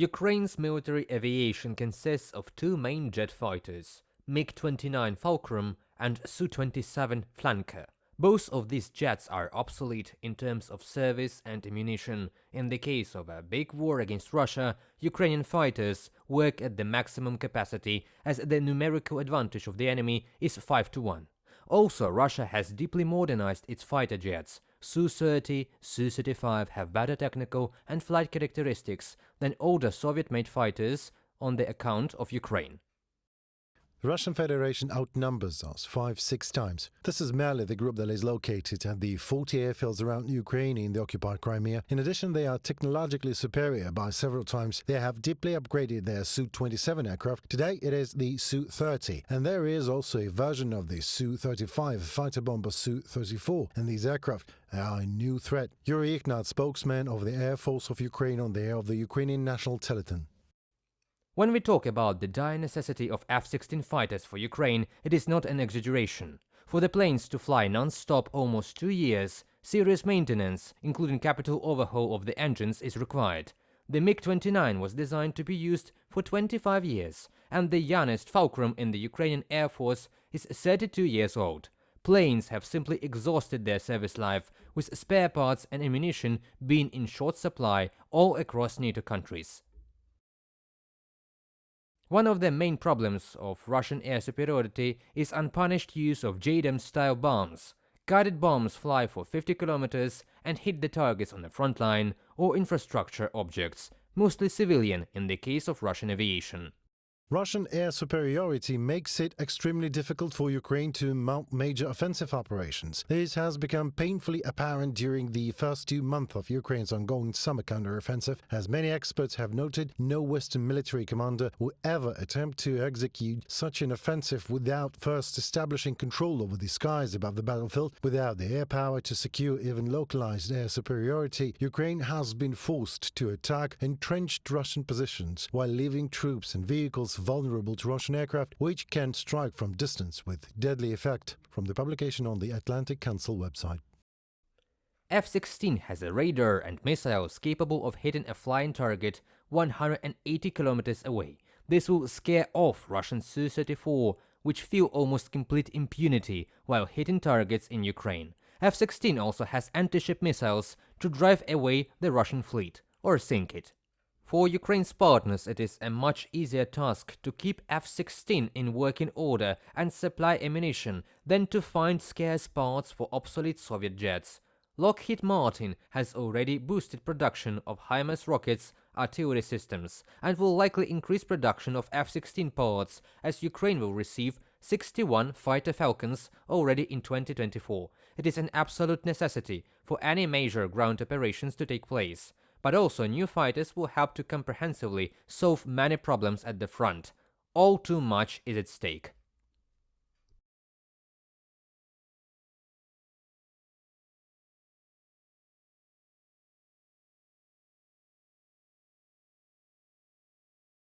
Ukraine's military aviation consists of two main jet fighters, Mig-29 Fulcrum and Su-27 Flanker. Both of these jets are obsolete in terms of service and ammunition. In the case of a big war against Russia, Ukrainian fighters work at the maximum capacity as the numerical advantage of the enemy is 5-1. Also, Russia has deeply modernized its fighter jets. Su-30, Su-35 have better technical and flight characteristics than older Soviet-made fighters on the account of Ukraine. The Russian Federation outnumbers us 5-6 times. This is merely the group that is located at the 40 airfields around Ukraine in the occupied Crimea. In addition, they are technologically superior by several times. They have deeply upgraded their Su-27 aircraft. Today it is the Su-30, and there is also a version of the Su-35 fighter bomber Su-34, and these aircraft are a new threat. Yuri Ignat, spokesman of the Air Force of Ukraine, on the air of the Ukrainian National Telethon. When we talk about the dire necessity of F-16 fighters for Ukraine, it is not an exaggeration. For the planes to fly non-stop almost 2 years, serious maintenance, including capital overhaul of the engines, is required. The Mig-29 was designed to be used for 25 years, and the youngest Fulcrum in the Ukrainian Air Force is 32 years old. Planes have simply exhausted their service life, with spare parts and ammunition being in short supply all across NATO countries. One of the main problems of Russian air superiority is unpunished use of JDAM-style bombs. Guided bombs fly for 50 kilometers and hit the targets on the front line or infrastructure objects, mostly civilian in the case of Russian aviation. Russian air superiority makes it extremely difficult for Ukraine to mount major offensive operations. This has become painfully apparent during the first 2 months of Ukraine's ongoing summer counteroffensive. As many experts have noted, no Western military commander will ever attempt to execute such an offensive without first establishing control over the skies above the battlefield. Without the air power to secure even localized air superiority, Ukraine has been forced to attack entrenched Russian positions while leaving troops and vehicles vulnerable to Russian aircraft, which can strike from distance with deadly effect. From the publication on the Atlantic Council website. F-16 has a radar and missiles capable of hitting a flying target 180 kilometers away. This will scare off Russian Su-34, which feel almost complete impunity while hitting targets in Ukraine. F-16 also has anti-ship missiles to drive away the Russian fleet, or sink it. For Ukraine's partners, it is a much easier task to keep F-16 in working order and supply ammunition than to find scarce parts for obsolete Soviet jets. Lockheed Martin has already boosted production of HIMARS rockets, artillery systems, and will likely increase production of F-16 parts, as Ukraine will receive 61 fighter Falcons already in 2024. It is an absolute necessity for any major ground operations to take place. But also new fighters will help to comprehensively solve many problems at the front. All too much is at stake.